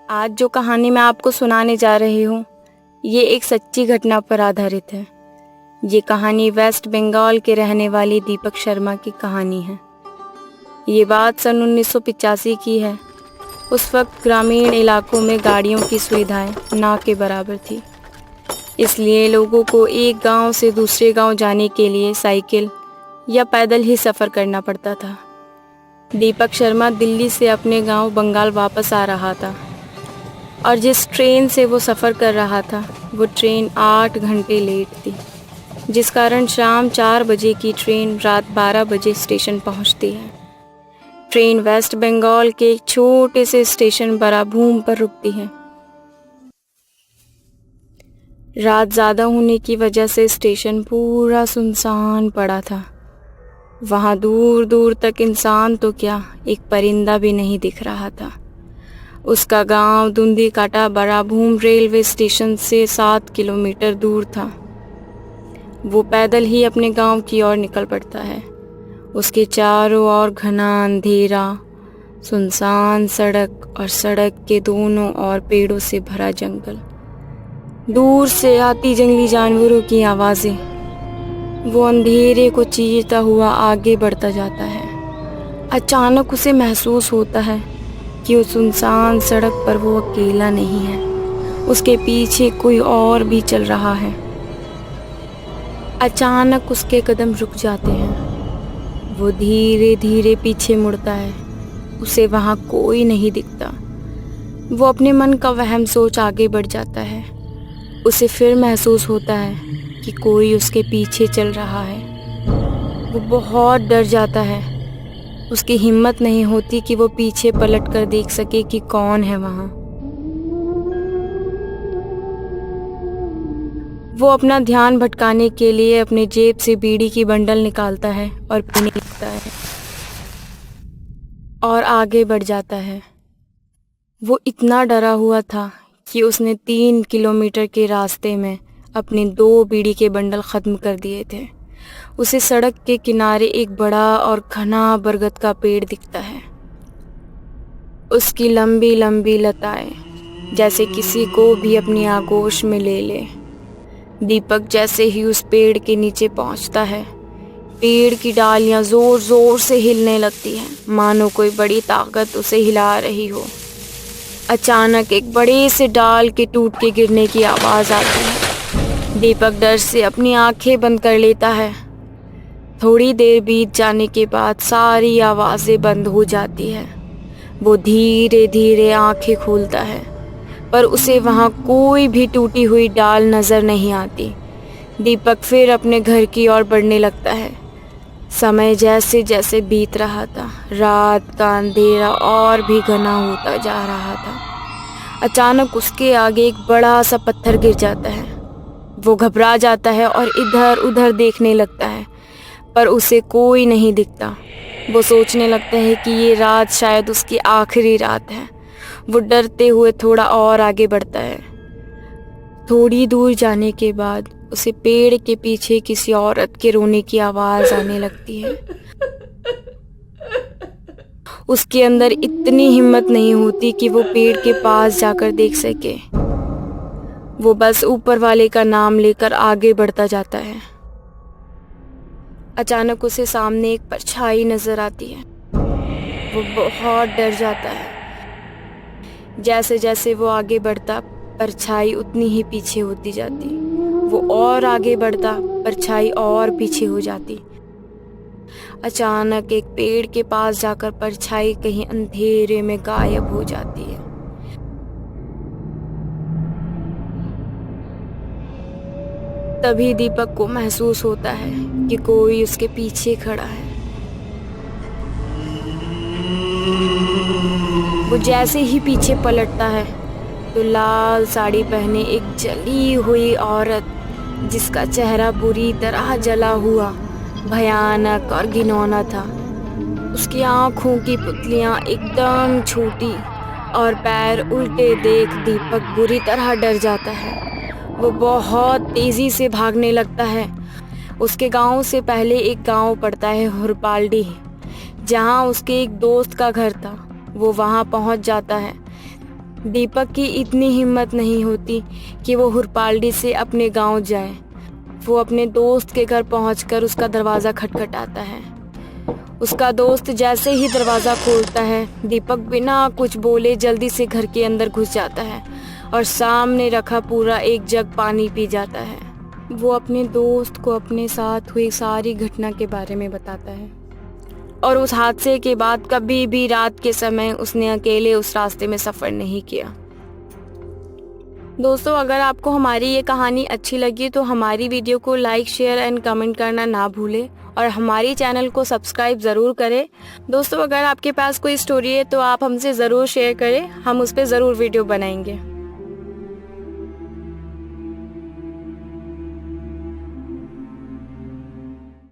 आज जो कहानी मैं आपको सुनाने जा रही हूँ ये एक सच्ची घटना पर आधारित है। ये कहानी वेस्ट बंगाल के रहने वाले दीपक शर्मा की कहानी है। ये बात सन 1985 की है। उस वक्त ग्रामीण इलाकों में गाड़ियों की सुविधाएं ना के बराबर थी, इसलिए लोगों को एक गांव से दूसरे गांव जाने के लिए साइकिल या पैदल ही सफ़र करना पड़ता था। दीपक शर्मा दिल्ली से अपने गांव बंगाल वापस आ रहा था और जिस ट्रेन से वो सफ़र कर रहा था वो ट्रेन 8 घंटे लेट थी, जिस कारण शाम 4 बजे की ट्रेन रात 12 बजे स्टेशन पहुंचती है। ट्रेन वेस्ट बंगाल के एक छोटे से स्टेशन बराभूम पर रुकती है। रात ज़्यादा होने की वजह से स्टेशन पूरा सुनसान पड़ा था। वहाँ दूर दूर तक इंसान तो क्या, एक परिंदा भी नहीं दिख रहा था। उसका गांव धुंधी काटा बराभूम रेलवे स्टेशन से 7 किलोमीटर दूर था। वो पैदल ही अपने गांव की ओर निकल पड़ता है। उसके चारों ओर घना अंधेरा, सुनसान सड़क और सड़क के दोनों ओर पेड़ों से भरा जंगल। दूर से आती जंगली जानवरों की आवाज़ें। वो अंधेरे को चीरता हुआ आगे बढ़ता जाता है। अचानक उसे महसूस होता है कि उस सुनसान सड़क पर वो अकेला नहीं है, उसके पीछे कोई और भी चल रहा है। अचानक उसके कदम रुक जाते हैं। वो धीरे धीरे पीछे मुड़ता है। उसे वहाँ कोई नहीं दिखता। वो अपने मन का वहम सोच आगे बढ़ जाता है। उसे फिर महसूस होता है कि कोई उसके पीछे चल रहा है। वो बहुत डर जाता है। उसकी हिम्मत नहीं होती कि वो पीछे पलट कर देख सके कि कौन है वहाँ। वो अपना ध्यान भटकाने के लिए अपने जेब से बीड़ी की बंडल निकालता है और पीने लगता है और आगे बढ़ जाता है। वो इतना डरा हुआ था कि उसने 3 किलोमीटर के रास्ते में अपने 2 बीड़ी के बंडल ख़त्म कर दिए थे। उसे सड़क के किनारे एक बड़ा और घना बरगद का पेड़ दिखता है। उसकी लंबी लंबी लताएं जैसे किसी को भी अपनी आगोश में ले ले। दीपक जैसे ही उस पेड़ के नीचे पहुंचता है, पेड़ की डालियां जोर जोर से हिलने लगती हैं, मानो कोई बड़ी ताकत उसे हिला रही हो। अचानक एक बड़े से डाल के टूट के गिरने की आवाज़ आती है। दीपक डर से अपनी आंखें बंद कर लेता है। थोड़ी देर बीत जाने के बाद सारी आवाज़ें बंद हो जाती है। वो धीरे धीरे आंखें खोलता है, पर उसे वहाँ कोई भी टूटी हुई डाल नज़र नहीं आती। दीपक फिर अपने घर की ओर बढ़ने लगता है। समय जैसे जैसे बीत रहा था, रात का अंधेरा और भी घना होता जा रहा था। अचानक उसके आगे एक बड़ा सा पत्थर गिर जाता है। वो घबरा जाता है और इधर उधर देखने लगता है, पर उसे कोई नहीं दिखता। वो सोचने लगता है कि ये रात शायद उसकी आखिरी रात है। वो डरते हुए थोड़ा और आगे बढ़ता है। थोड़ी दूर जाने के बाद उसे पेड़ के पीछे किसी औरत के रोने की आवाज़ आने लगती है। उसके अंदर इतनी हिम्मत नहीं होती कि वो पेड़ के पास जाकर देख सके। वो बस ऊपर वाले का नाम लेकर आगे बढ़ता जाता है। अचानक उसे सामने एक परछाई नजर आती है। वो बहुत डर जाता है। जैसे जैसे वो आगे बढ़ता, परछाई उतनी ही पीछे होती जाती। वो और आगे बढ़ता, परछाई और पीछे हो जाती। अचानक एक पेड़ के पास जाकर परछाई कहीं अंधेरे में गायब हो जाती है। तभी दीपक को महसूस होता है कि कोई उसके पीछे खड़ा है। वो जैसे ही पीछे पलटता है तो लाल साड़ी पहने एक जली हुई औरत, जिसका चेहरा बुरी तरह जला हुआ, भयानक और घिनौना था। उसकी आंखों की पुतलियां एकदम छोटी और पैर उल्टे देख दीपक बुरी तरह डर जाता है। वो बहुत तेज़ी से भागने लगता है। उसके गांव से पहले एक गांव पड़ता है हुरपालडी, जहां उसके एक दोस्त का घर था। वो वहां पहुंच जाता है। दीपक की इतनी हिम्मत नहीं होती कि वो हुरपालडी से अपने गांव जाए। वो अपने दोस्त के घर पहुंचकर उसका दरवाज़ा खटखटाता है। उसका दोस्त जैसे ही दरवाज़ा खोलता है, दीपक बिना कुछ बोले जल्दी से घर के अंदर घुस जाता है और सामने रखा पूरा एक जग पानी पी जाता है। वो अपने दोस्त को अपने साथ हुई सारी घटना के बारे में बताता है और उस हादसे के बाद कभी भी रात के समय उसने अकेले उस रास्ते में सफ़र नहीं किया। दोस्तों, अगर आपको हमारी ये कहानी अच्छी लगी तो हमारी वीडियो को लाइक, शेयर एंड कमेंट करना ना भूलें और हमारी चैनल को सब्सक्राइब ज़रूर करें। दोस्तों, अगर आपके पास कोई स्टोरी है तो आप हमसे ज़रूर शेयर करें, हम उस पर ज़रूर वीडियो बनाएंगे।